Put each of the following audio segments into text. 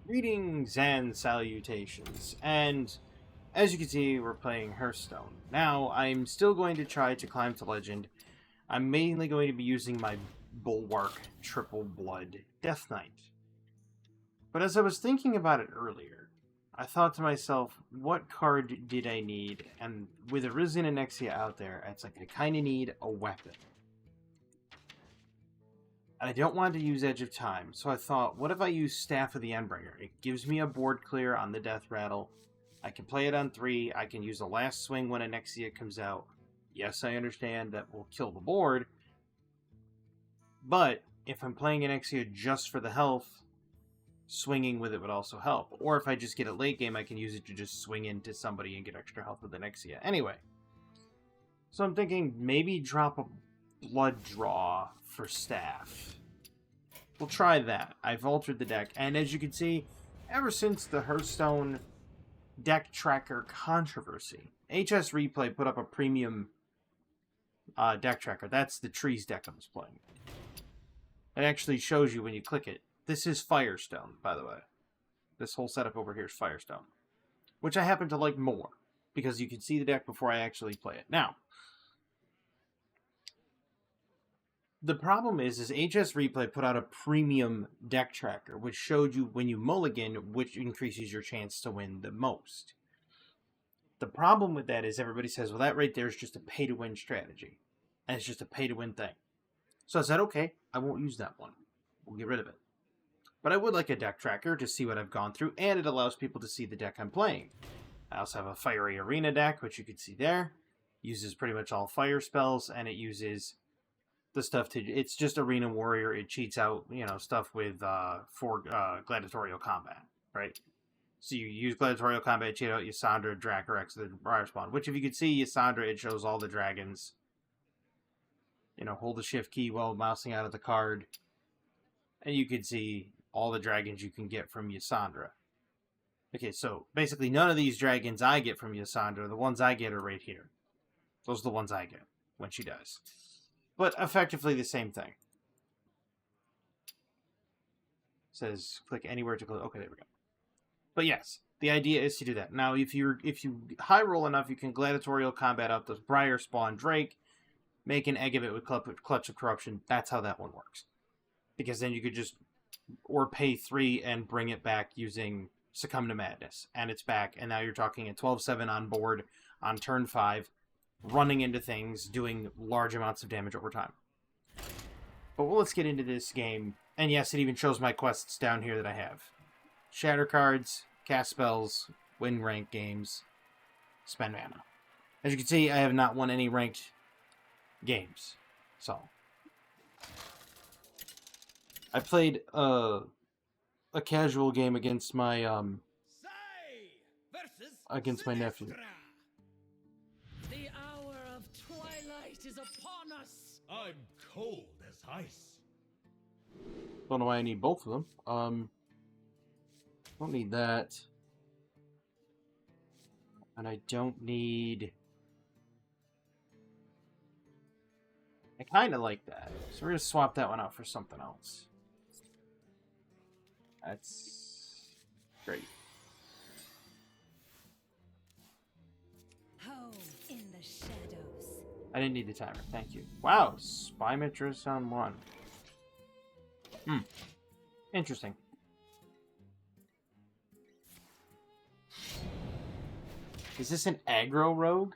Greetings and salutations, and as you can see, we're playing Hearthstone. Now, I'm still going to try to climb to Legend. I'm mainly going to be using my Bulwark Triple Blood Death Knight. But as I was thinking about it earlier, I thought to myself, what card did I need? And with Arisen and Nexia out there, it's like I kind of need a weapon. I don't want to use Edge of Time, so I thought, what if I use Staff of the Endbringer? It gives me a board clear on the Death Rattle. I can play it on 3. I can use the last swing when a Nexia comes out. Yes, I understand that will kill the board. But if I'm playing an Nexia just for the health, swinging with it would also help. Or if I just get it late game, I can use it to just swing into somebody and get extra health with the Nexia. Anyway, so I'm thinking maybe drop a Blood Draw for Staff. We'll try that. I've altered the deck, and as you can see, ever since the Hearthstone deck tracker controversy, HS Replay put up a premium deck tracker. That's the Trees deck I was playing. It actually shows you when you click it. This is Firestone, by the way. This whole setup over here is Firestone, which I happen to like more, because you can see the deck before I actually play it. Now, the problem is HS Replay put out a premium deck tracker, which showed you when you mulligan, which increases your chance to win the most. The problem with that is everybody says, well, that right there is just a pay-to-win strategy. And it's just a pay-to-win thing. So I said, okay, I won't use that one. We'll get rid of it. But I would like a deck tracker to see what I've gone through, and it allows people to see the deck I'm playing. I also have a Fiery Arena deck, which you can see there. Uses pretty much all fire spells, and it uses the stuff to, it's just Arena Warrior. It cheats out, stuff with for gladiatorial combat, right? So you use gladiatorial combat, cheat out Yasandra, Dracorex, the Briar Spawn, which if you can see Yasandra, it shows all the dragons. Hold the shift key while mousing out of the card, and you can see all the dragons you can get from Yasandra. Okay, so basically none of these dragons I get from Yasandra. The ones I get are right here. Those are the ones I get when she dies. But effectively the same thing. It says click anywhere to close. Okay, there we go. But yes, the idea is to do that. Now, if you high roll enough, you can gladiatorial combat out those Briar Spawn Drake, make an egg of it with Clutch of Corruption. That's how that one works. Because then you could just pay 3 and bring it back using Succumb to Madness, and it's back. And now you're talking a 12/7 on board on turn 5. Running into things, doing large amounts of damage over time. But let's get into this game. And yes, it even shows my quests down here that I have. Shatter cards, cast spells, win ranked games, spend mana. As you can see, I have not won any ranked games. So, I played a casual game against my nephew. Is upon us. I'm cold as ice. Don't know why I need both of them. Don't need that. And I don't need... I kind of like that. So we're going to swap that one out for something else. That's great. Home in the shadows. I didn't need the timer. Thank you. Wow, Spy Mistress on 1. Interesting. Is this an aggro rogue?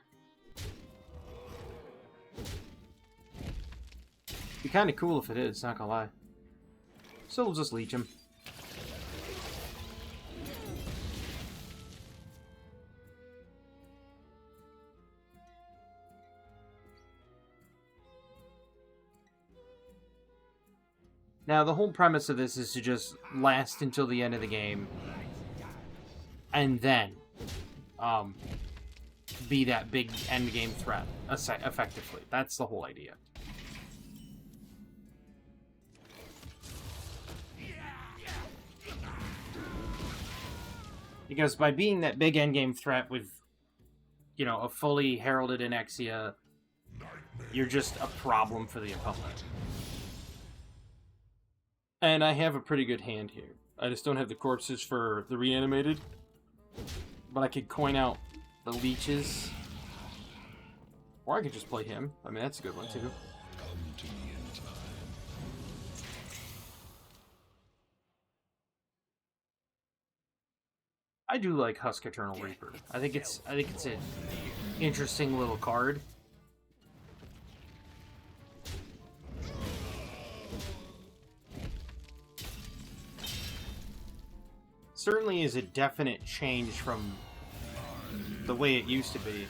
Be kind of cool if it is, not gonna lie. So we'll just leech him. Now, the whole premise of this is to just last until the end of the game, and then be that big endgame threat, effectively. That's the whole idea. Because by being that big endgame threat with, a fully heralded Nexia, you're just a problem for the opponent. And I have a pretty good hand here. I just don't have the corpses for the reanimated. But I could coin out the leeches. Or I could just play him. I mean, that's a good one, too. Come to me in time. I do like Husk Eternal Reaper. I think it's an interesting little card. Certainly is a definite change from the way it used to be.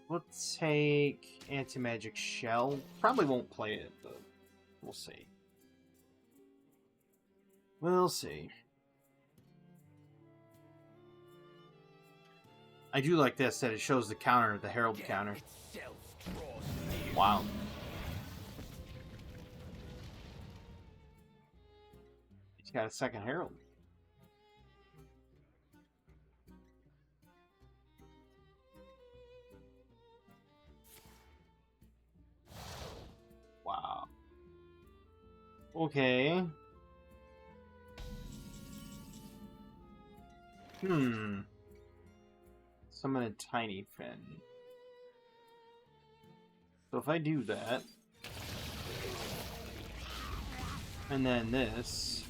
Let's take Anti-Magic Shell. Probably won't play it, but we'll see. We'll see. I do like this, that it shows the counter, the Herald counter. Wow. He's got a second Herald. Wow. Okay. Summon a Tiny Fin. So if I do that, and then this,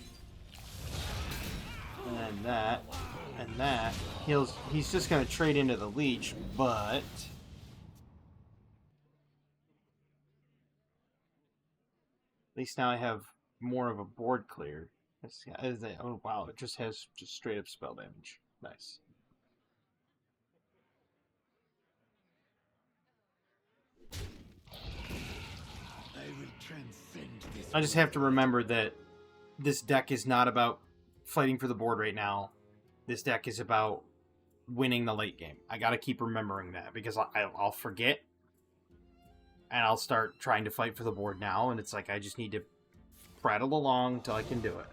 and then that, and that, he's just gonna trade into the leech, but at least now I have more of a board clear. Oh wow, it just has just straight up spell damage. Nice. I just have to remember that this deck is not about fighting for the board right now. This deck is about winning the late game. I gotta keep remembering that, because I'll forget, and I'll start trying to fight for the board now, and it's like I just need to prattle along till I can do it.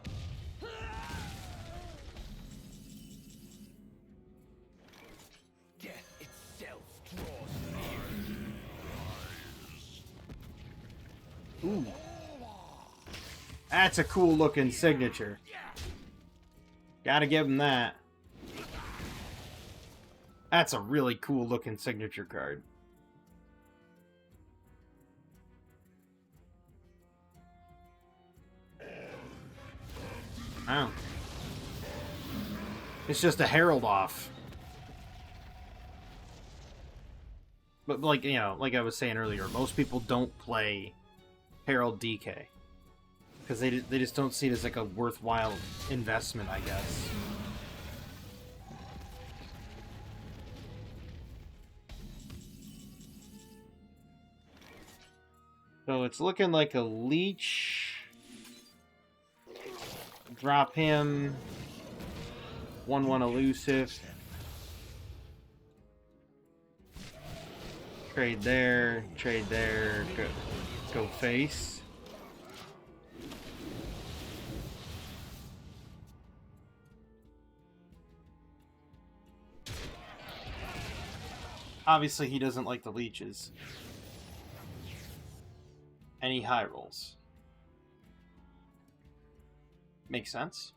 Death itself draws near. Ooh. That's a cool looking signature. Gotta give him that. That's a really cool looking signature card. Wow. It's just a Herald off. But like, you know, like I was saying earlier, most people don't play Herald DK. Because they just don't see it as like a worthwhile investment, I guess. So it's looking like a leech. Drop him. 1/1 elusive. Trade there. Trade there. Go face. Obviously, he doesn't like the leeches. And he high rolls. Makes sense.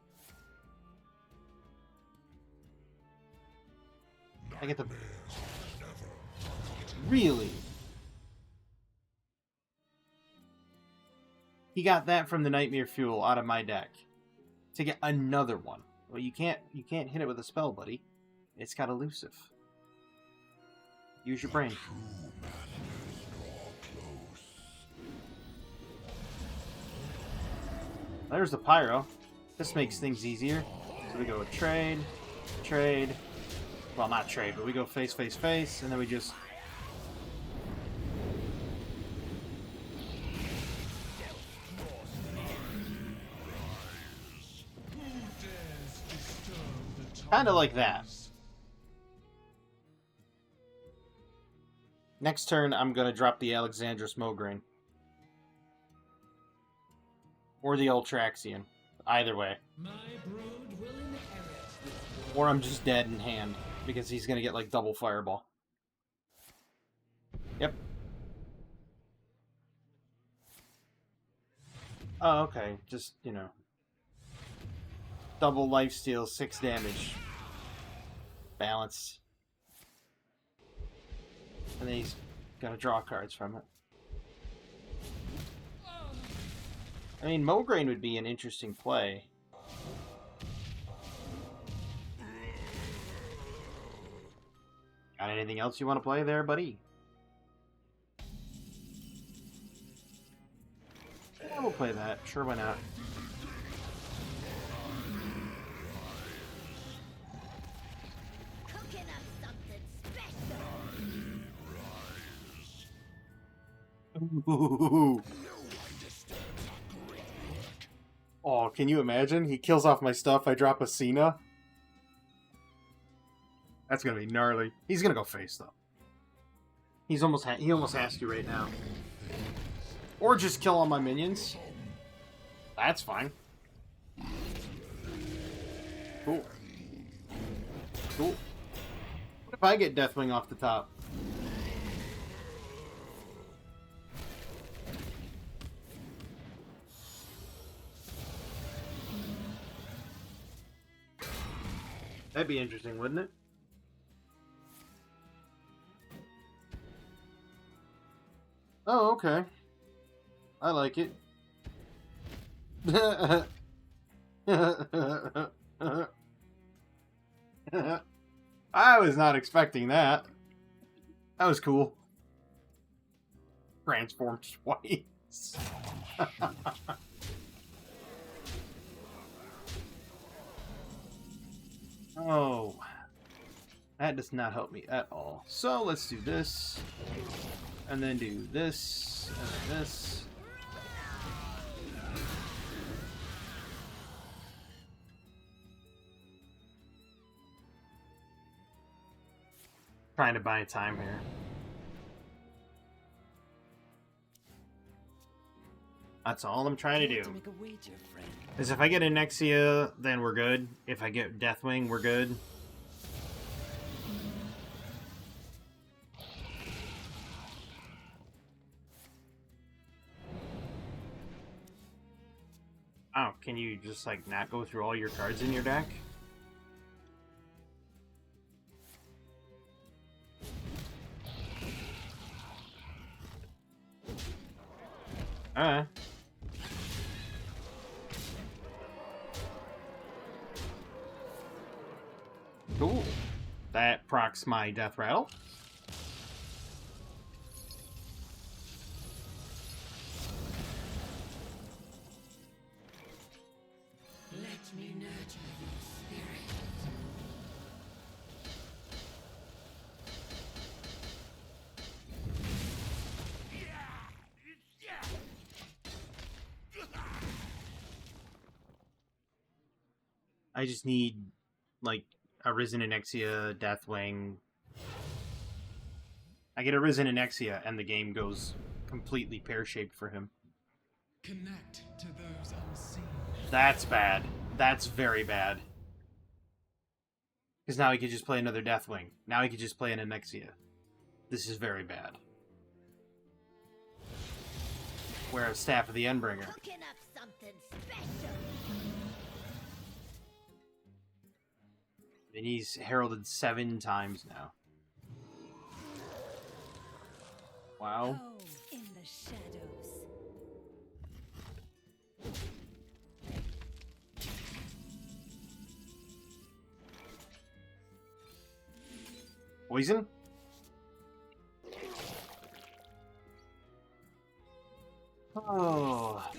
I get the... Really? He got that from the Nightmare Fuel out of my deck. To get another one. Well, you can't hit it with a spell, buddy. It's got elusive. Use your brain. There's the Pyro. This makes things easier. So we go with trade, trade. Well, not trade, but we go face, face, face, and then we just... Kind of like that. Next turn, I'm going to drop the Alexandrus Mograine. Or the Ultraxian. Either way. My brood will inherit this world. Or I'm just dead in hand. Because he's going to get like double Fireball. Yep. Oh, okay. Just, double life steal, 6 damage. Balance. And then he's gonna draw cards from it. I mean, Mograine would be an interesting play. Got anything else you want to play there, buddy? Yeah, we'll play that. Sure, why not? Cooking up something special. Ooh. Oh, can you imagine? He kills off my stuff, I drop a Cena. That's gonna be gnarly. He's gonna go face, though. He almost has to right now. Or just kill all my minions. That's fine. Cool. Cool. What if I get Deathwing off the top? That'd be interesting, wouldn't it? Oh, okay. I like it. I was not expecting that. That was cool. Transformed twice. Oh. That does not help me at all. So let's do this. And then do this. And then this. Trying to buy time here. That's all I'm trying to do. Make a wager, friend. Is if I get Anexia, then we're good. If I get Deathwing, we're good. Oh, can you just, like, not go through all your cards in your deck? Alright. Cool. That procs my Death Rattle. Let me nurture your spirit. I just need, like, Arisen Anexia, Deathwing. I get Arisen Anexia, and the game goes completely pear-shaped for him. Connect to those unseen. That's bad. That's very bad. Because now he could just play another Deathwing. Now he could just play an Anexia. This is very bad. Whereas Staff of the Endbringer. Cooking up something special. And he's heralded 7 times now. Wow. Oh, in the shadows. Poison? Oh.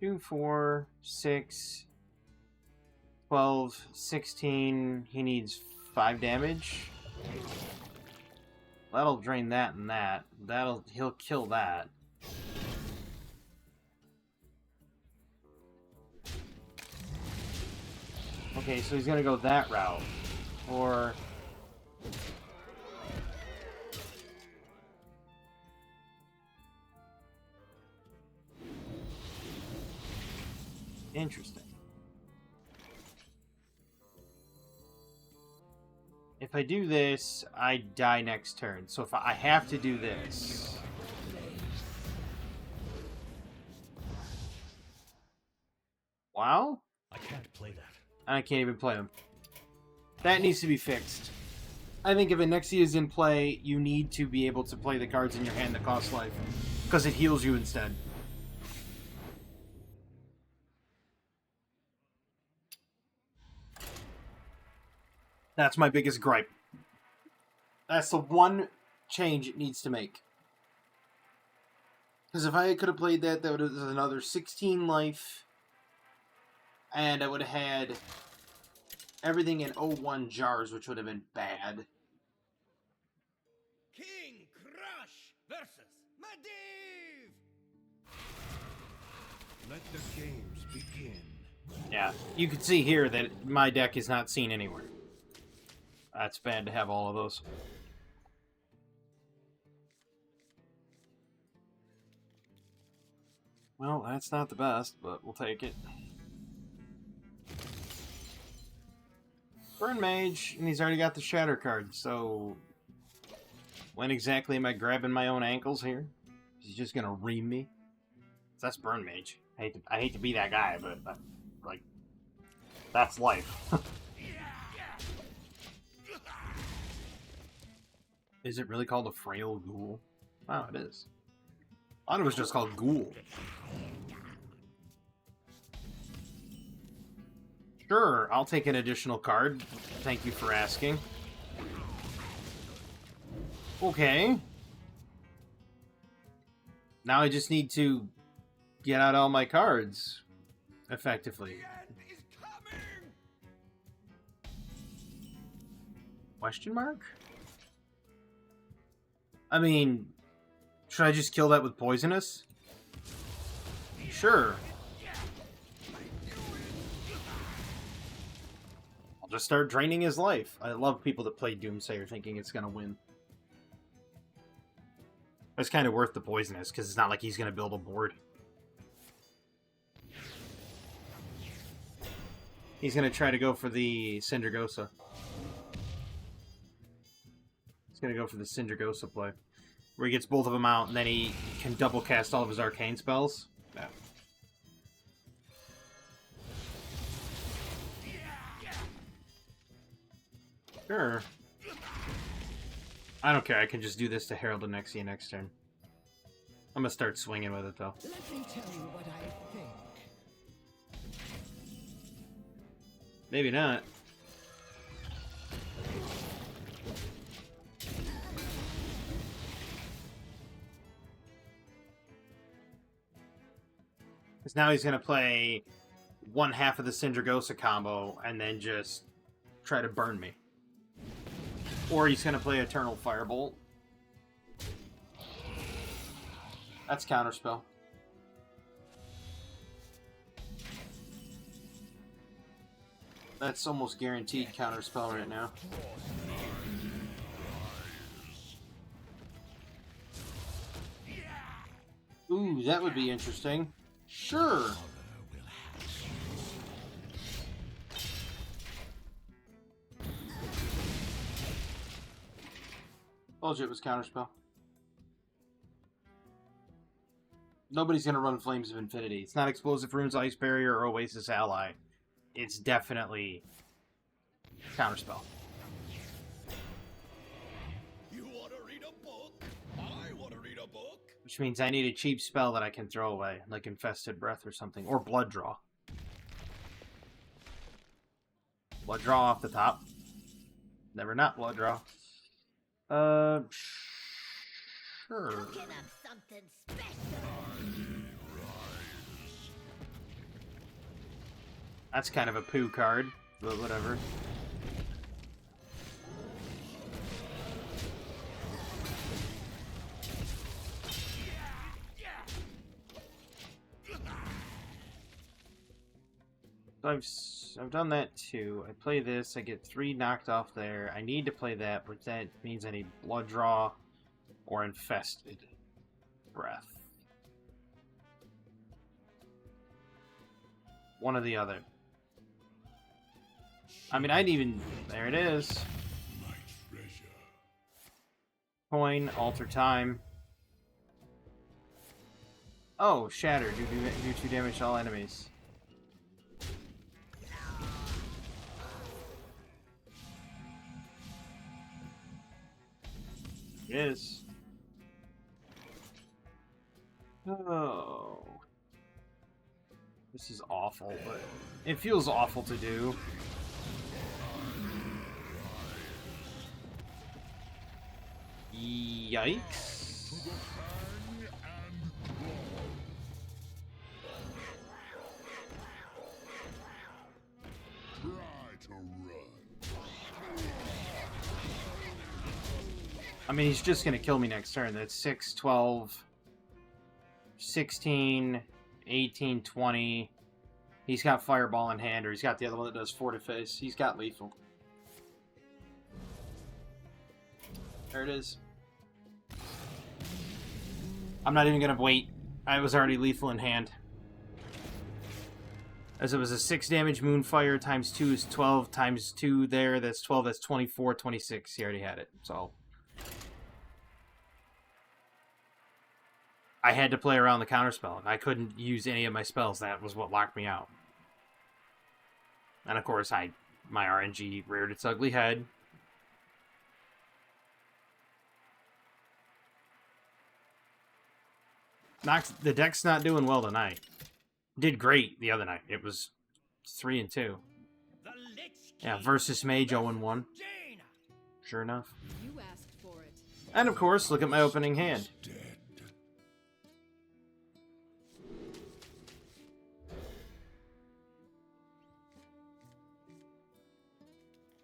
Two, 4, 6, 12, 16. He needs 5 damage. That'll drain that and that. He'll kill that. Okay, so he's gonna go that route. Or interesting. If I do this, I die next turn. So if I have to do this... Wow? I can't play that. I can't even play them. That needs to be fixed. I think if Anexia is in play, you need to be able to play the cards in your hand that cost life. Because it heals you instead. That's my biggest gripe. That's the one change it needs to make. Because if I could have played that, that would have been another 16 life. And I would have had everything in 01 jars, which would have been bad. King Crush versus Medivh. Let the games begin. Yeah, you can see here that my deck is not seen anywhere. That's bad to have all of those. Well, that's not the best, but we'll take it. Burn Mage, and he's already got the Shatter card, so... When exactly am I grabbing my own ankles here? Is he just gonna ream me? That's Burn Mage. I hate to be that guy, but like, that's life. Is it really called a Frail Ghoul? Wow, it is. I thought it was just called Ghoul. Sure, I'll take an additional card. Thank you for asking. Okay. Now I just need to get out all my cards effectively. The end is coming. Question mark? I mean, should I just kill that with poisonous? Sure. I'll just start draining his life. I love people that play Doomsayer thinking it's gonna win. It's kind of worth the poisonous, because it's not like he's gonna build a board. He's gonna try to go for the Syndragosa. He's gonna go for the Syndragosa play. Where he gets both of them out, and then he can double cast all of his arcane spells. Yeah. Sure. I don't care, I can just do this to Herald Anexia next turn. I'm gonna start swinging with it, though. Let me tell you what I think. Maybe not. Because now he's going to play one half of the Syndragosa combo and then just try to burn me. Or he's going to play Eternal Firebolt. That's Counterspell. That's almost guaranteed Counterspell right now. Ooh, that would be interesting. Sure. Told you it was Counterspell. Nobody's gonna run Flames of Infinity. It's not Explosive Runes, Ice Barrier, or Oasis Ally. It's definitely Counterspell. You want to read a book? I want to read a book. Which means I need a cheap spell that I can throw away, like Infested Breath or something, or Blood Draw. Blood Draw off the top. Never not Blood Draw. Sure. Cooking up something special. That's kind of a poo card, but whatever. I've done that too. I play this, I get 3 knocked off there. I need to play that, but that means I need Blood Draw or Infested Breath. One or the other. I mean, I'd even... There it is. My Coin, alter time. Oh, shatter. Do 2 damage to all enemies. It is. Oh. This is awful, but it feels awful to do. Yikes. I mean, he's just going to kill me next turn. That's 6, 12, 16, 18, 20. He's got Fireball in hand, or he's got the other one that does Fortifice. He's got Lethal. There it is. I'm not even going to wait. I was already Lethal in hand. As it was a 6 damage Moonfire times 2 is 12 times 2 there. That's 12. That's 24, 26. He already had it. So I had to play around the counterspell. I couldn't use any of my spells. That was what locked me out. And of course, my RNG reared its ugly head. The deck's not doing well tonight. Did great the other night. It was 3 and 2. Yeah, versus Mage 0 and 1. Sure enough. You asked for it. And of course, look at my opening hand.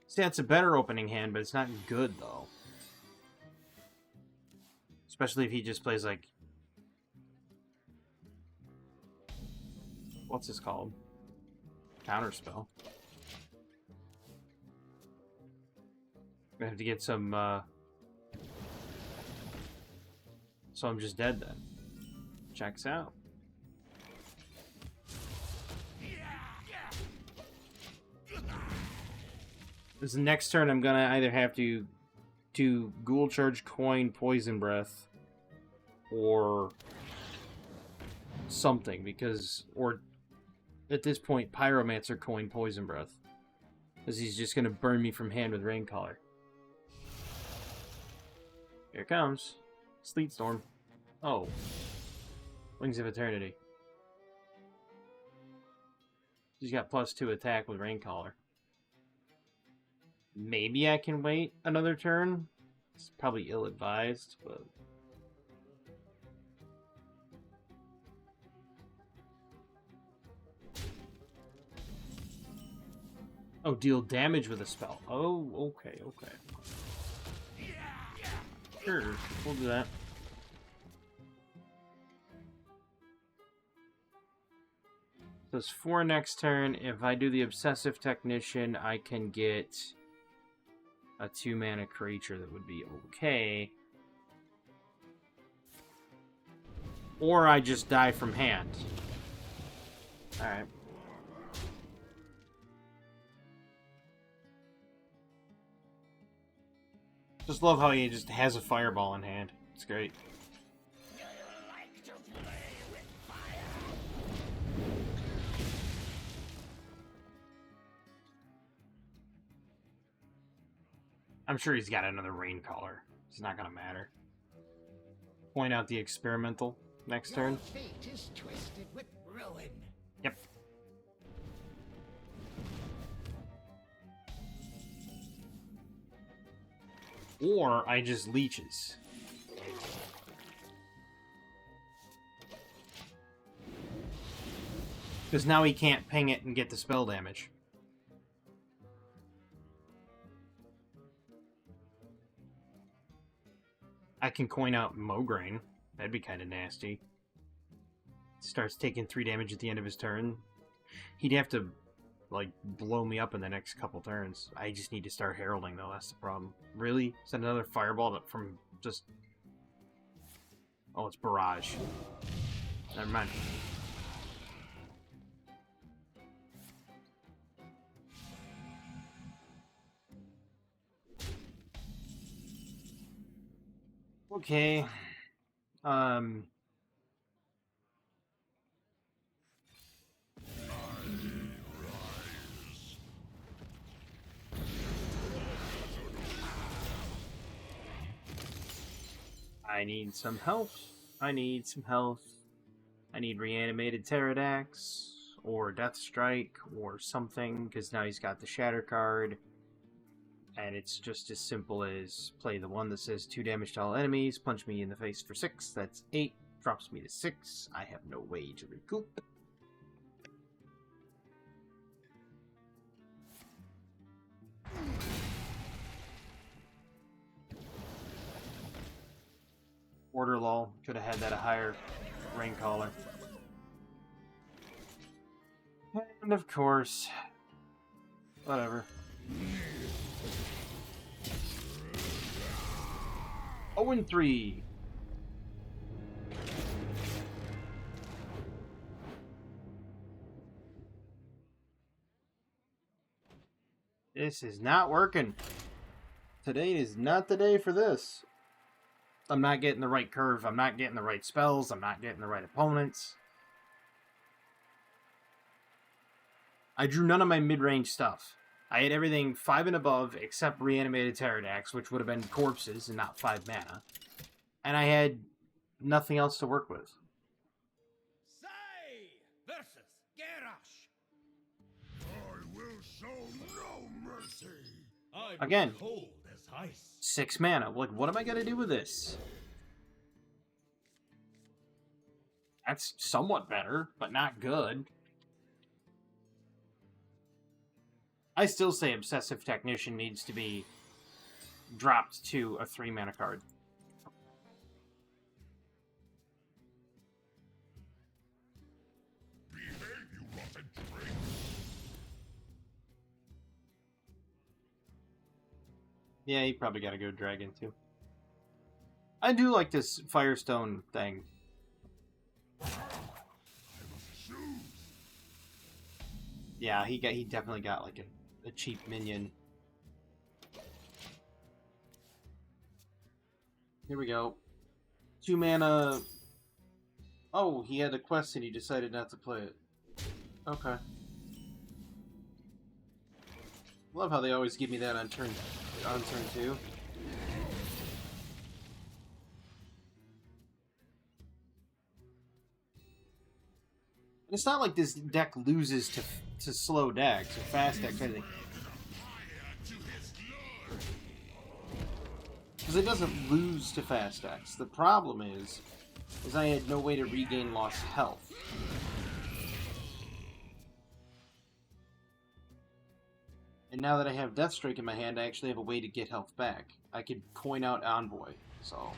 See, that's a better opening hand, but it's not good though. Especially if he just plays like, what's this called? Counterspell. I have to get some, so I'm just dead then. Checks out. This next turn, I'm gonna either have to do Ghoul Charge, Coin, Poison Breath, or something, because, or at this point, Pyromancer, Coin, Poison Breath. Because he's just gonna burn me from hand with Raincaller. Here it comes. Sleet Storm. Oh. Wings of Eternity. He's got +2 attack with Raincaller. Maybe I can wait another turn. It's probably ill-advised, but... Oh, deal damage with a spell. Oh, okay, okay. Sure, we'll do that. So it's 4 next turn. If I do the Obsessive Technician, I can get a 2-mana creature that would be okay. Or I just die from hand. Alright. Just love how he just has a fireball in hand. It's great. I'm sure he's got another Raincaller. It's not gonna matter. Point out the experimental next turn. Fate is twisted with ruin. Yep. Or I just leeches. Because now he can't ping it and get the spell damage. I can coin out Mograine. That'd be kind of nasty. Starts taking 3 damage at the end of his turn. He'd have to, like, blow me up in the next couple turns. I just need to start heralding, though. That's the problem. Really? Is that another fireball from just... Oh, it's Barrage. Never mind. Okay. I need some health. I need some health. I need reanimated Pterodax or Death Strike or something, because now he's got the Shatter card. And it's just as simple as play the one that says 2 damage to all enemies, punch me in the face for 6, that's 8, drops me to 6. I have no way to recoup. Order lol, could have had that a higher rank caller. And of course, whatever. 0-3. This is not working. Today is not the day for this. I'm not getting the right curve. I'm not getting the right spells. I'm not getting the right opponents. I drew none of my mid-range stuff. I had everything 5 and above except reanimated Pterodax, which would have been corpses and not 5 mana. And I had nothing else to work with. Say versus Garrosh. I will show no mercy. Again, Cold as ice. 6 mana. What am I going to do with this? That's somewhat better, but not good. I still say Obsessive Technician needs to be dropped to a 3 mana card. Behave, you rotten drink. Yeah, you probably got to go Dragon, too. I do like this Firestone thing. Yeah, he definitely got like a cheap minion. Here we go. 2 mana. Oh, he had a quest and he decided not to play it. Okay. Love how they always give me that on turn 2. It's not like this deck loses to slow decks or fast decks or anything. Because it doesn't lose to fast decks. The problem is I had no way to regain lost health. And now that I have Deathstrike in my hand, I actually have a way to get health back. I could coin out Envoy, so...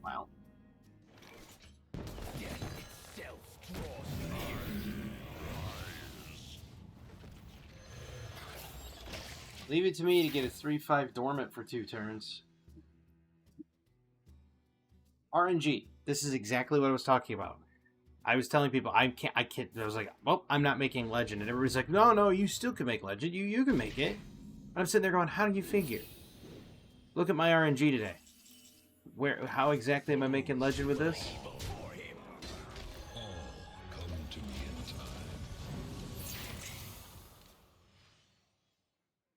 Wow. Leave it to me to get a 3/5 dormant for 2 turns. RNG. This is exactly what I was talking about. I was telling people I can't. I was like, well, I'm not making legend, and everybody's like, no, you still can make legend. You can make it. And I'm sitting there going, how do you figure? Look at my RNG today. How exactly am I making legend with this?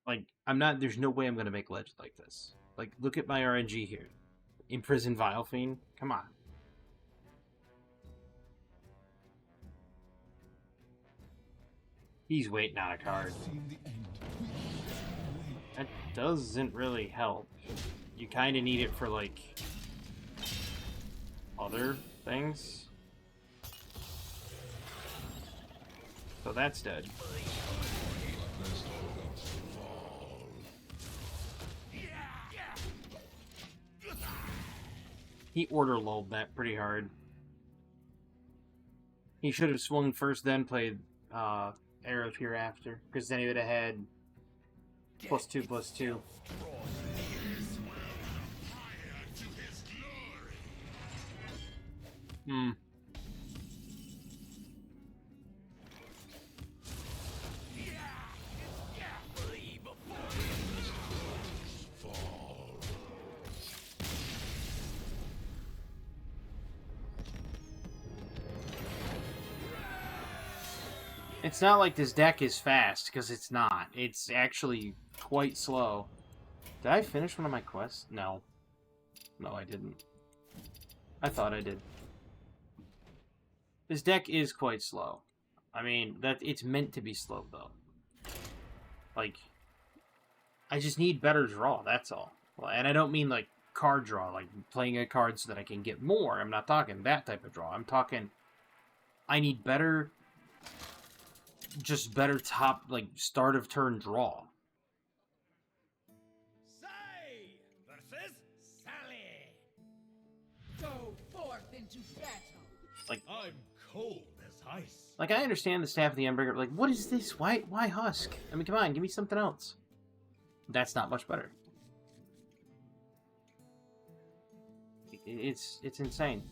Like, I'm not. There's no way I'm gonna make legend like this. Like, look at my RNG here. Imprison Vile Fiend. Come on. He's waiting on a card. That doesn't really help. You kind of need it for, like, other things. So that's dead. He order lulled that pretty hard. He should have swung first, then played Arrow Hereafter, because then he would have had +2/+2. Hmm. It's not like this deck is fast, because it's not. It's actually quite slow. Did I finish one of my quests? No. No, I didn't. I thought I did. This deck is quite slow. I mean, that it's meant to be slow, though. Like, I just need better draw, that's all. And I don't mean, like, card draw, like playing a card so that I can get more. I'm not talking that type of draw. I'm talking, I need better, just better top, like, start of turn draw. Say versus Sally. Go forth into battle. Like, I'm cold as ice. I understand the Staff of the Endbringer, but, like, what is this? Why Husk? I mean, come on, give me something else. That's not much better. It's insane.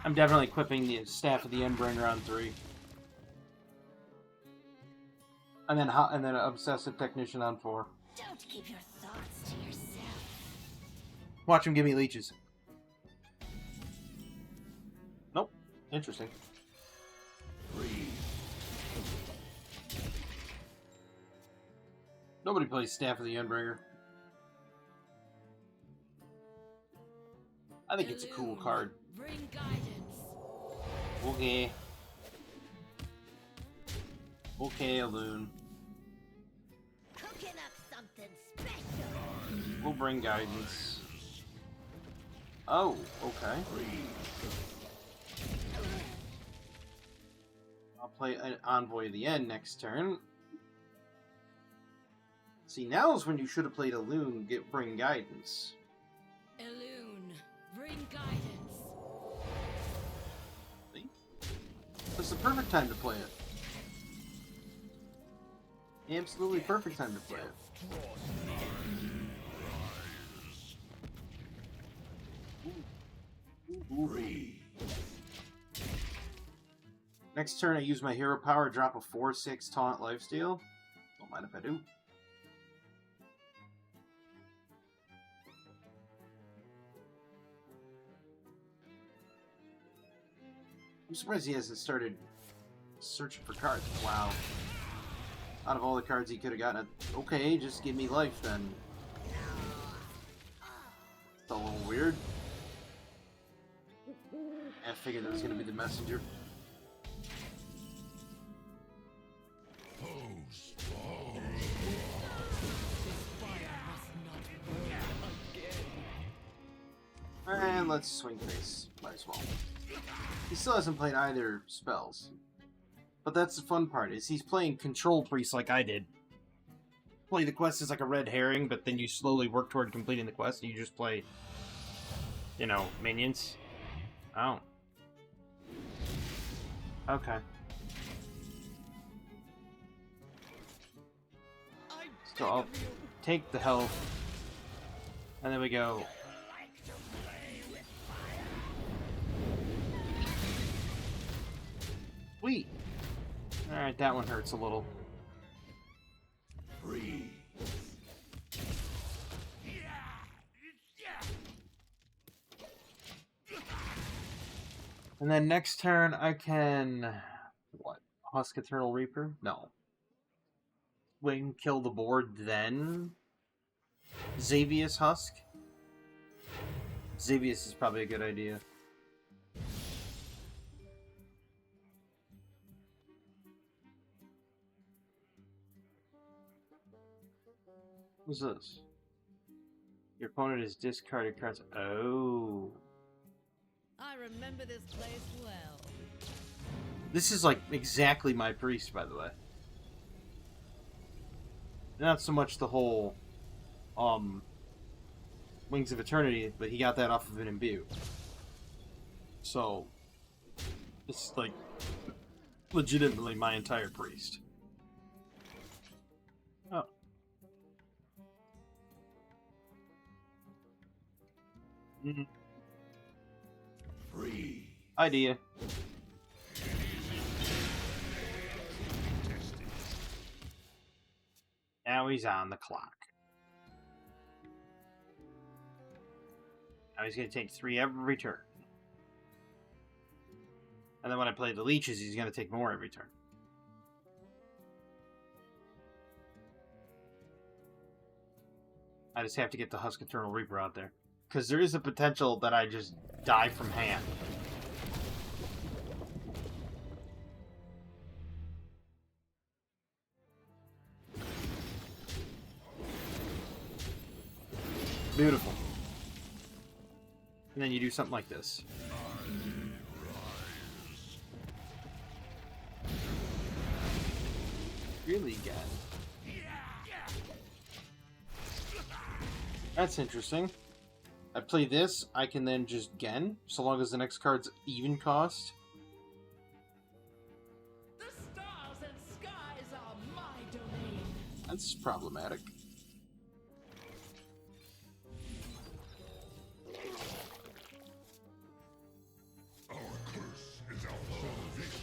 I'm definitely equipping the Staff of the Endbringer on 3. And then Obsessive Technician on 4. Don't keep your thoughts to yourself. Watch him give me leeches. Nope. Interesting. Nobody plays Staff of the Endbringer. I think it's a cool card. Bring guidance. Okay. Okay, Alune. Cooking up something special. We'll bring guidance. Oh, okay. I'll play an Envoy of the End next turn. See, now's when you should have played Alune, bring guidance. Elune, bring guidance. See? That's the perfect time to play it. Absolutely perfect time to play it. Next turn, I use my hero power, drop a 4/6 taunt lifesteal. Don't mind if I do. I'm surprised he hasn't started searching for cards. Wow. Out of all the cards he could have gotten, okay, just give me life then. It's a little weird. I figured that was going to be the messenger. And let's swing face. Might as well. He still hasn't played either spells. But that's the fun part, is he's playing Control Priest like I did. Play the quest as like a red herring, but then you slowly work toward completing the quest, and you just play, you know, minions. Oh. Okay. So I'll take the health, and then we go. Sweet. Alright, that one hurts a little. And then next turn I can... What? Husk Eternal Reaper? No. Wing, kill the board, then... Xavius Husk? Xavius is probably a good idea. What's this? Your opponent has discarded cards. Oh. I remember this place well. This is like exactly my priest, by the way. Not so much the whole Wings of Eternity, but he got that off of an imbue. So it's like legitimately my entire priest. Oh. Free. Idea. Now he's on the clock. Now he's going to take 3 every turn. And then when I play the leeches, he's going to take more every turn. I just have to get the Husk Eternal Reaper out there. Because there is a potential that I just die from hand. Beautiful. And then you do something like this. Really, again? That's interesting. I play this, I can then just Gen, so long as the next card's even cost. The stars and skies are my domain. That's problematic. Our curse is our salvation.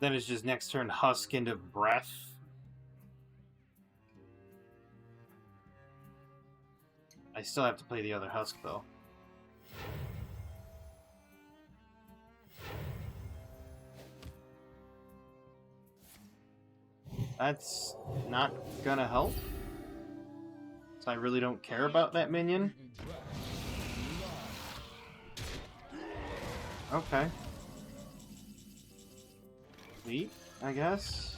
Then it's just next turn Husk into Breath. I still have to play the other Husk, though. That's not gonna help. So I really don't care about that minion. Okay. Sweet, I guess.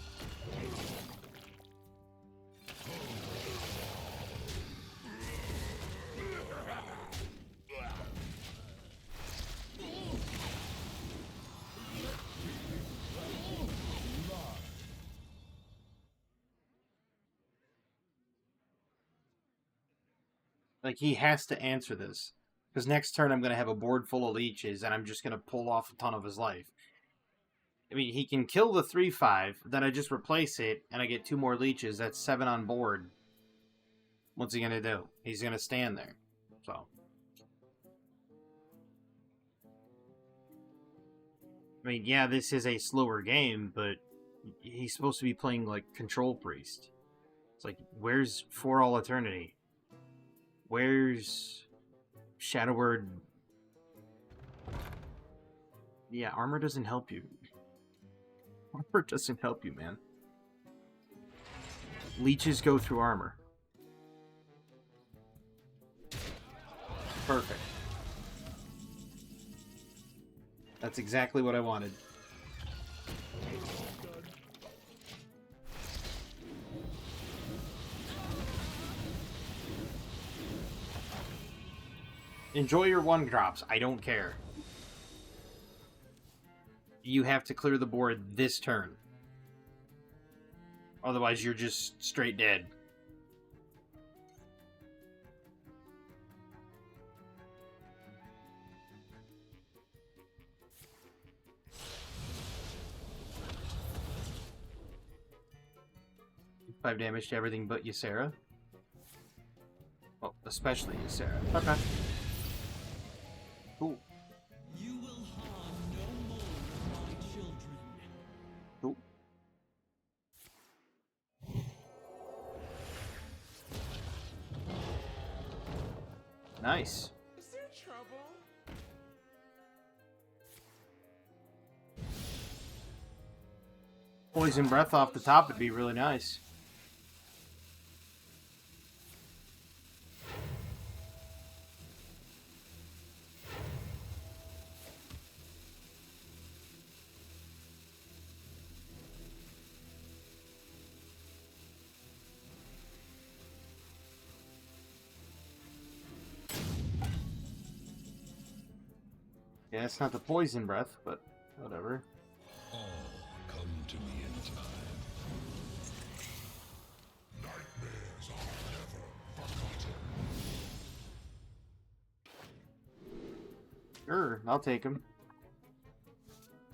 Like, he has to answer this. Because next turn I'm going to have a board full of leeches, and I'm just going to pull off a ton of his life. I mean, he can kill the 3/5, then I just replace it, and I get 2 more leeches. That's 7 on board. What's he going to do? He's going to stand there. So. I mean, yeah, this is a slower game, but he's supposed to be playing, like, Control Priest. It's like, where's For All Eternity? Where's Shadow Word? Yeah, armor doesn't help you. Armor doesn't help you, man. Leeches go through armor. Perfect. That's exactly what I wanted. Enjoy your 1-drops. I don't care. You have to clear the board this turn. Otherwise, you're just straight dead. Five damage to everything but Ysera. Well, especially Ysera. Okay. Cool. You will harm no more of my children. Cool. Nice. Is there trouble? Poison Breath off the top would be really nice. Yeah, it's not the Poison Breath, but whatever. All come to me in time. Nightmares are never forgotten. Sure, I'll take him.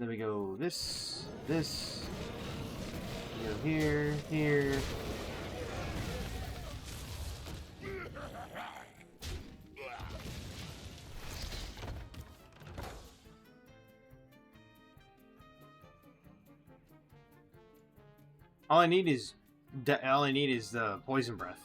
Then we go this, this. We go here, here. All I need is the poison breath.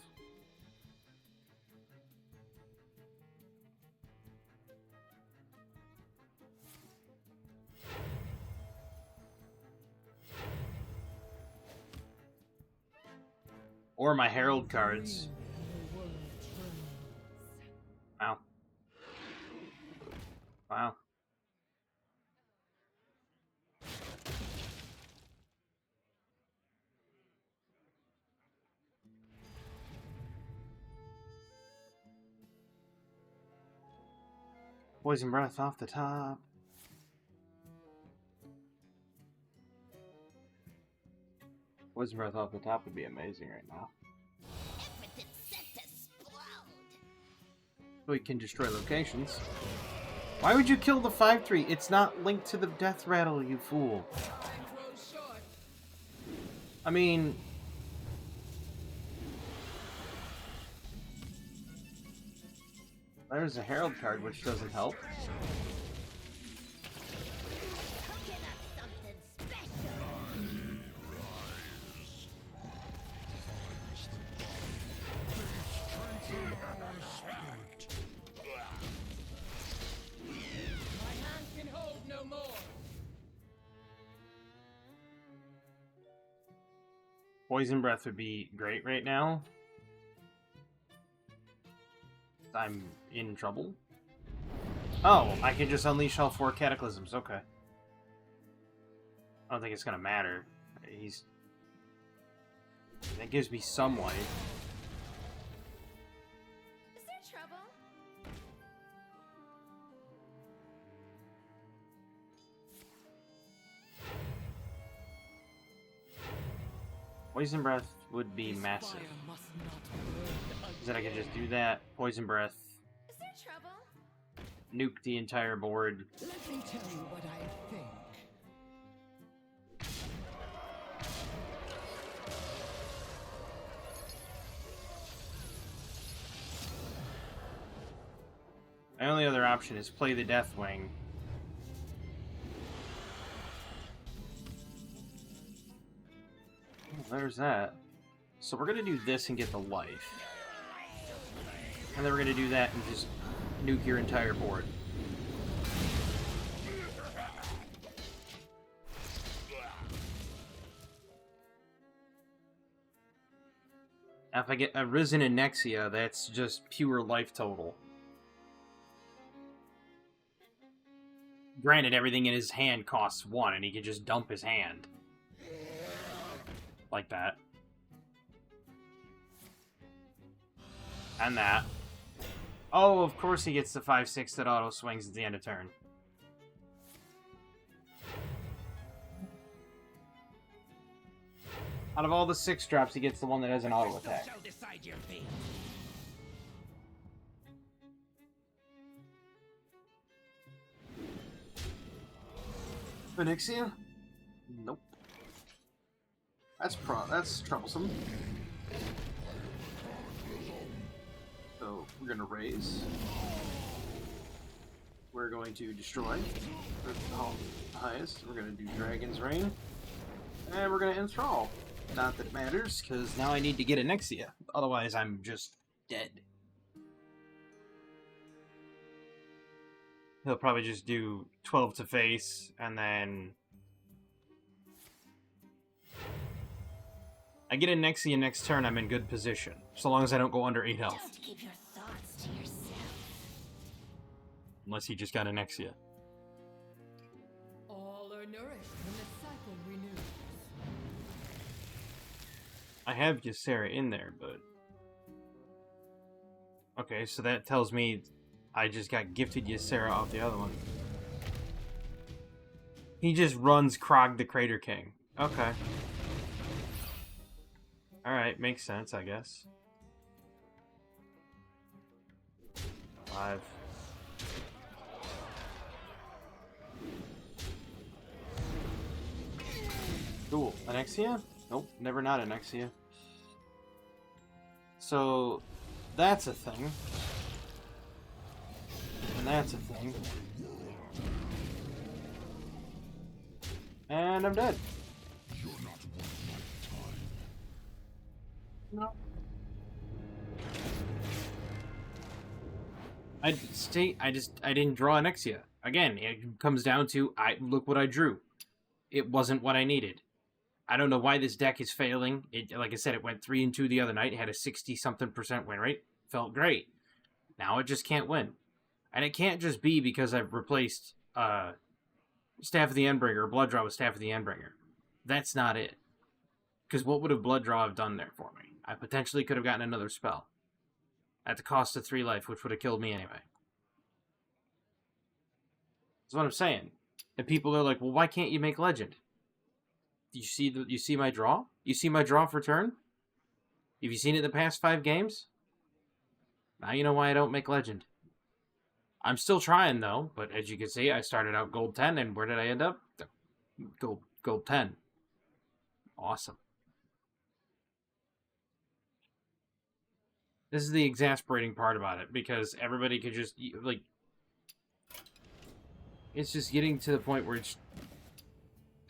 Or my Herald cards. Wow. Wow. Poison breath off the top. Poison breath off the top would be amazing right now. Everything's set to explode. We can destroy locations. Why would you kill the 5/3? It's not linked to the death rattle, you fool. I mean... There's a Herald card, which doesn't help. Cooking up something special. My hand can hold no more. Poison breath would be great right now. I'm in trouble. Oh, I can just unleash all 4 cataclysms. Okay. I don't think it's gonna matter. That gives me some life. Is there trouble? Poison breath would be massive. Fire must not burn. Then I can just do that. Poison breath. Is there trouble? Nuke the entire board. Let me tell you what I think. My only other option is play the Deathwing. Oh, there's that. So we're gonna do this and get the life. And then we're gonna do that and just nuke your entire board. If I get a Risen and Nexia, that's just pure life total. Granted, everything in his hand costs 1, and he can just dump his hand. Like that. And that. Oh, of course he gets the 5/6 that auto swings at the end of turn. Out of all the 6 drops, he gets the one that has an auto attack. Shall decide your fate. Phoenixia? Nope. That's troublesome. So we're gonna raise. We're going to destroy the highest. We're gonna do Dragon's Reign. And we're gonna enthrall. Not that it matters, because now I need to get a Nexia. Otherwise I'm just dead. He'll probably just do 12 to face, and then I get a Nexia next turn, I'm in good position. So long as I don't go under 8 health. Don't keep your thoughts to yourself. Unless he just got a Nexia. All are nourished when the cycle renews. I have Ysera in there, but... Okay, so that tells me I just got gifted Ysera off the other one. He just runs Krog the Crater King. Okay. Alright, makes sense, I guess. 5. Cool. Anexia? Nope, never not Anexia. So, that's a thing. And that's a thing. And I'm dead. You're not worth my time. No. I didn't draw Anexia. Again, it comes down to, look what I drew. It wasn't what I needed. I don't know why this deck is failing. Like I said, it went 3-2 the other night. It had a 60-something% win rate. Felt great. Now it just can't win. And it can't just be because I've replaced Staff of the Endbringer or Blood Draw with Staff of the Endbringer. That's not it. Because what would a Blood Draw have done there for me? I potentially could have gotten another spell. At the cost of 3 life, which would have killed me anyway. That's what I'm saying. And people are like, well, why can't you make Legend? You see my draw? You see my draw for turn? Have you seen it in the past 5 games? Now you know why I don't make Legend. I'm still trying, though, but as you can see, I started out gold 10, and where did I end up? Gold 10. Awesome. This is the exasperating part about it, because everybody could just, like... It's just getting to the point where it's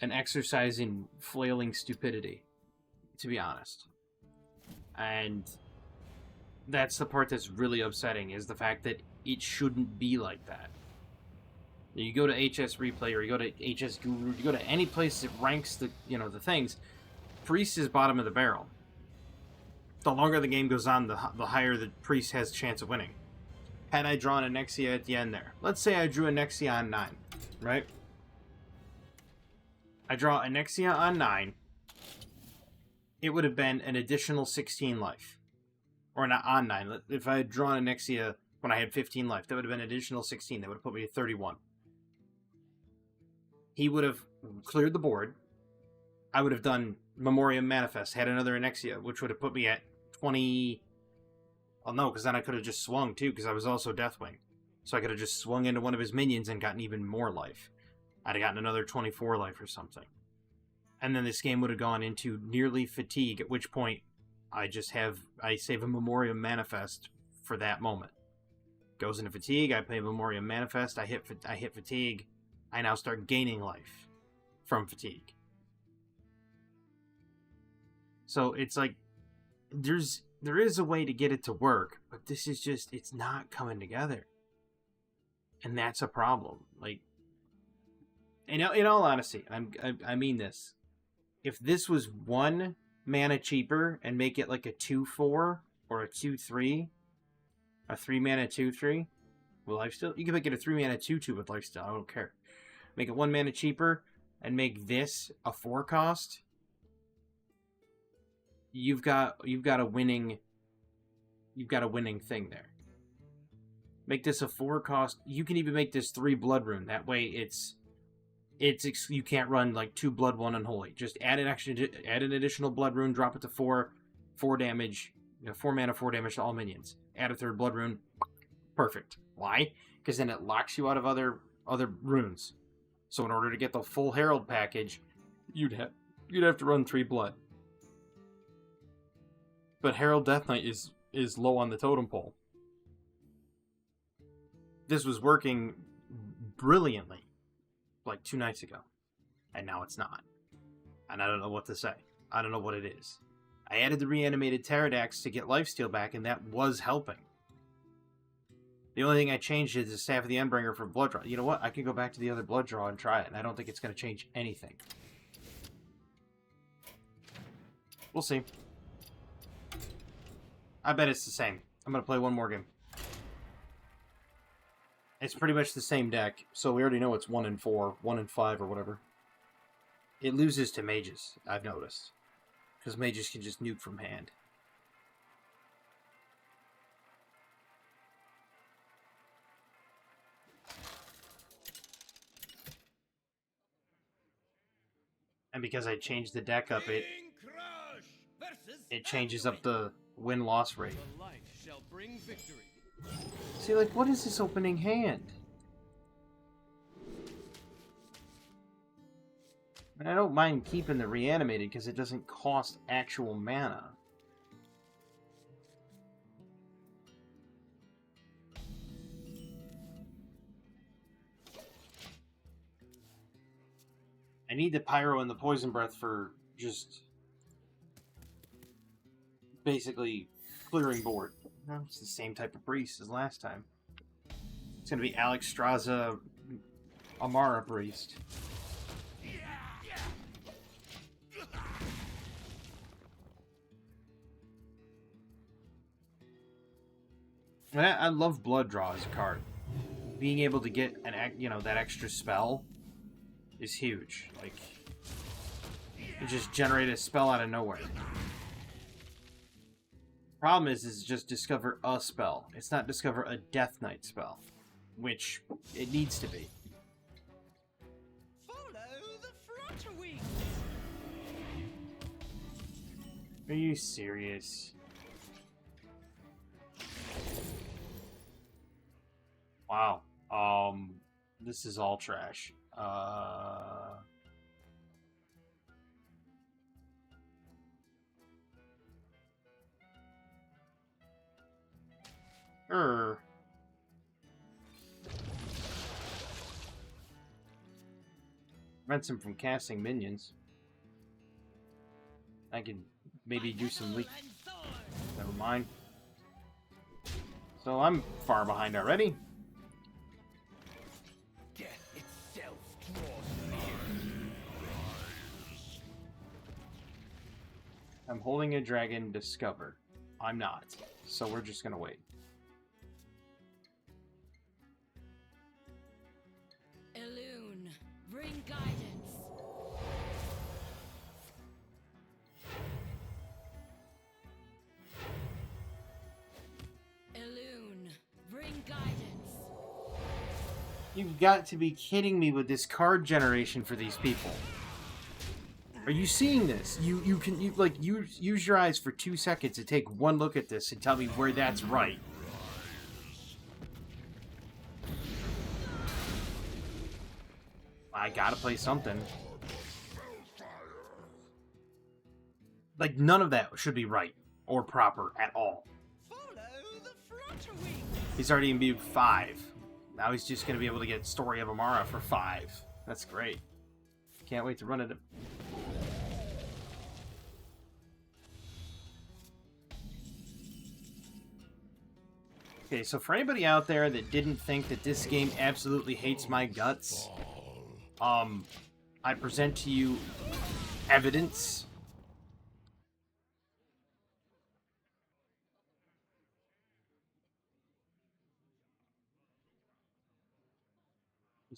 an exercise in flailing stupidity, to be honest. And that's the part that's really upsetting, is the fact that it shouldn't be like that. You go to HS Replay, or you go to HS Guru, you go to any place that ranks the, the things, Priest is bottom of the barrel. The longer the game goes on, the higher the Priest has a chance of winning. Had I drawn Anexia at the end there, let's say I drew Anexia on 9, right? I draw Anexia on 9, it would have been an additional 16 life. Or not on 9. If I had drawn Anexia when I had 15 life, that would have been an additional 16. That would have put me at 31. He would have cleared the board. I would have done Memoriam Manifest, had another Anexia, which would have put me at 20... Well, no, because then I could have just swung, too, because I was also Deathwing. So I could have just swung into one of his minions and gotten even more life. I'd have gotten another 24 life or something. And then this game would have gone into nearly fatigue, at which point I save a Memoriam Manifest for that moment. Goes into fatigue, I play Memoriam Manifest, I hit fatigue, I now start gaining life from fatigue. So it's like, there is a way to get it to work, but this is just, it's not coming together. And that's a problem. Like, in all honesty, I mean this. If this was 1 mana cheaper and make it like a 2-4 or a 2-3, a 3 mana 2-3 with lifesteal, you can make it a 3 mana 2-2 with lifesteal. I don't care. Make it 1 mana cheaper and make this a 4 cost. You've got a winning thing there. Make this a 4 cost. You can even make this 3 blood rune. That way you can't run like 2 blood, 1 unholy. Just add an additional blood rune, drop it to 4 damage, 4 mana, 4 damage to all minions. Add a 3rd blood rune. Perfect. Why? Because then it locks you out of other runes. So in order to get the full Herald package, you'd have to run 3 blood. But Herald Death Knight is low on the totem pole. This was working brilliantly like 2 nights ago. And now it's not. And I don't know what to say. I don't know what it is. I added the reanimated Pterodax to get lifesteal back, and that was helping. The only thing I changed is the Staff of the Endbringer for Blood Draw. You know what? I could go back to the other Blood Draw and try it, and I don't think it's going to change anything. We'll see. I bet it's the same. I'm going to play one more game. It's pretty much the same deck, so we already know it's 1 and 4, 1 and 5, or whatever. It loses to mages, I've noticed. Because mages can just nuke from hand. And because I changed the deck up, it changes up the win-loss rate. See, like, what is this opening hand? And I don't mind keeping the reanimated because it doesn't cost actual mana. I need the Pyro and the Poison Breath for just basically clearing board. No, it's the same type of priest as last time. It's going to be Alex Straza Amara priest. I love Blood Draw as a card. Being able to get that extra spell is huge. Like, you just generate a spell out of nowhere. Problem is just discover a spell. It's not discover a Death Knight spell, which it needs to be. Follow the flutter wings. Are you serious? Wow. This is all trash. Prevents him from casting minions. I can maybe do some leak. And sword. Never mind. So I'm far behind already. Death itself draws near. I'm holding a dragon discover. I'm not. So we're just gonna wait. Elune, bring guidance. Elune, bring guidance. You've got to be kidding me with this card generation for these people. Are you seeing this? You can use your eyes for 2 seconds to take one look at this and tell me where that's right. I gotta play something. Like, none of that should be right or proper at all. Follow the flutter wings. He's already imbued 5. Now he's just gonna be able to get Story of Amara for 5. That's great. Can't wait to run it. Okay, so for anybody out there that didn't think that this game absolutely hates my guts, I present to you evidence.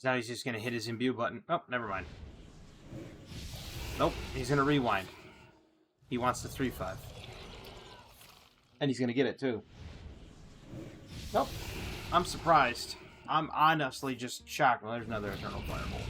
Now he's just gonna hit his imbue button. Oh, never mind. Nope, he's gonna rewind. He wants the 3-5. And he's gonna get it too. Nope. I'm surprised. I'm honestly just shocked. Well, there's another Eternal Firebolt.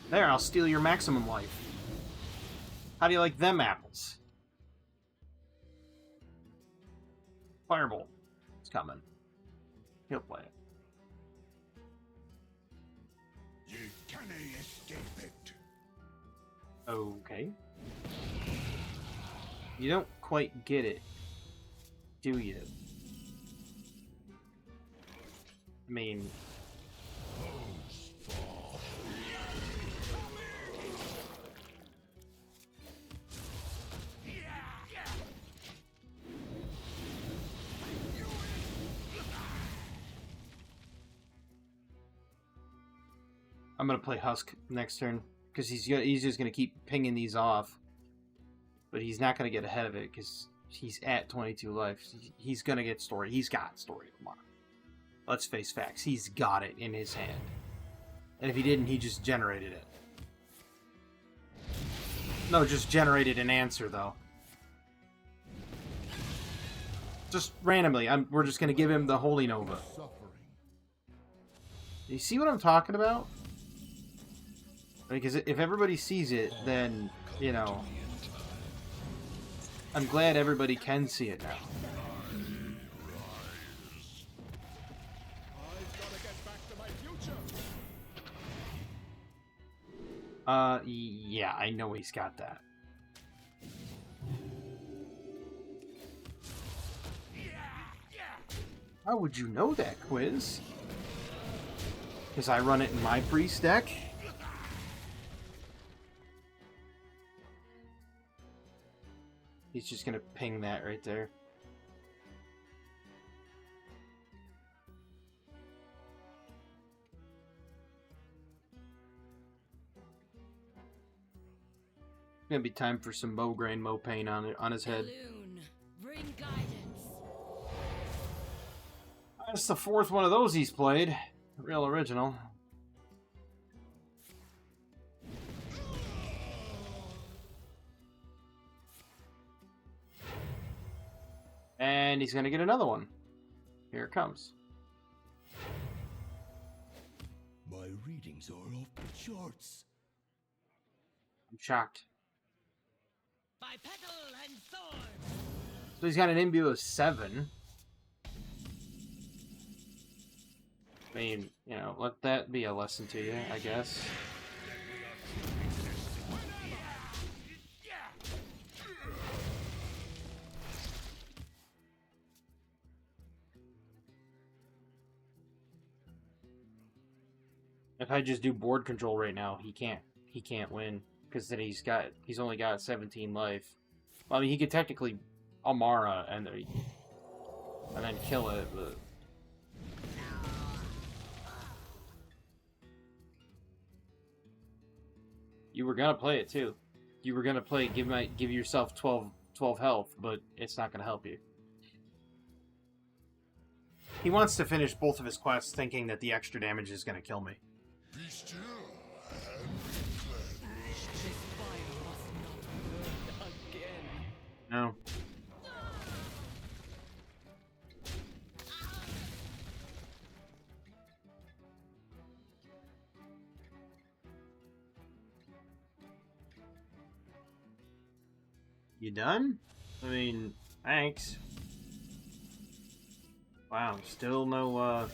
There, I'll steal your maximum life. How do you like them apples? Firebolt. It's coming. He'll play it. You can't escape it. Okay. You don't quite get it, do you? I mean... I'm gonna play Husk next turn because he's just gonna keep pinging these off, but he's not gonna get ahead of it because he's at 22 life. He's gonna get Story. He's got Story tomorrow. Let's face facts. He's got it in his hand, and if he didn't, he just generated it. No, just generated an answer though. Just randomly. We're just gonna give him the Holy Nova. You see what I'm talking about? Because if everybody sees it, then, you know, I'm glad everybody can see it now. I've got to get back to my future. Yeah, I know he's got that. How would you know that, Quiz? Because I run it in my priest deck? He's just gonna ping that right there. Gonna be time for some Mograine Mopain on his head. Balloon, bring guidance. That's the fourth one of those he's played. Real original. And he's gonna get another one. Here it comes. My readings are off the charts. I'm shocked. By petal and sword. So he's got an imbue of 7. I mean, you know, let that be a lesson to you, I guess. If I just do board control right now, he can't win because then he's only got 17 life. Well, I mean, he could technically Amara and then kill it, but you were gonna play it too. You were gonna play give yourself 12 health, but it's not gonna help you. He wants to finish both of his quests thinking that the extra damage is gonna kill me. Be still and be cleansed. This fire must not burn again. No. You done? I mean, thanks. Wow, still no,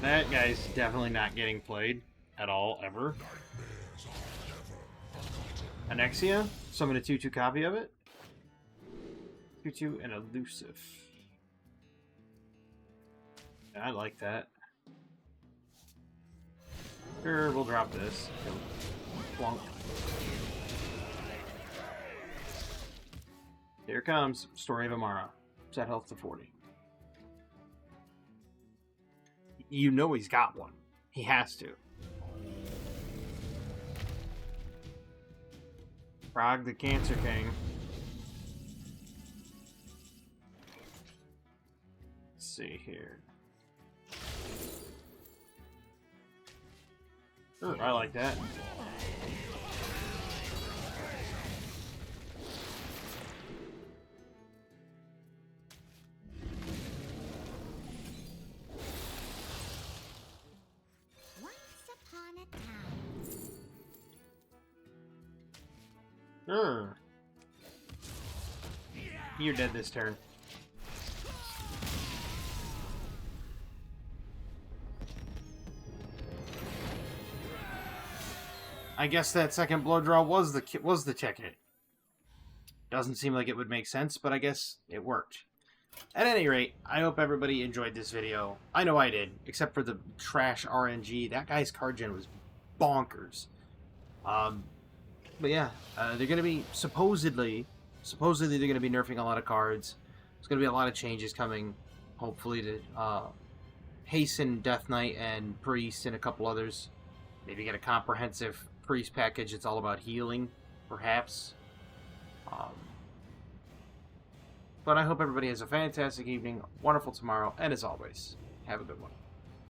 That guy's definitely not getting played at all, ever. Anexia? Summon a 2/2 copy of it? 2/2 and elusive. Yeah, I like that. Sure, we'll drop this. Plunk. Here comes Story of Amara. Set health to 40. You know he's got one. He has to. Frog the Cancer King. Let's see here. Sure, I like that. Once upon a time. Sure. You're dead this turn. I guess that second blow draw was the check hit. Doesn't seem like it would make sense, but I guess it worked. At any rate, I hope everybody enjoyed this video. I know I did, except for the trash RNG. That guy's card gen was bonkers. But yeah, they're going to be supposedly they're going to be nerfing a lot of cards. There's going to be a lot of changes coming, hopefully to hasten Death Knight and Priest and a couple others. Maybe get a comprehensive Priest package. It's all about healing, perhaps. But I hope everybody has a fantastic evening, wonderful tomorrow, and as always, have a good one.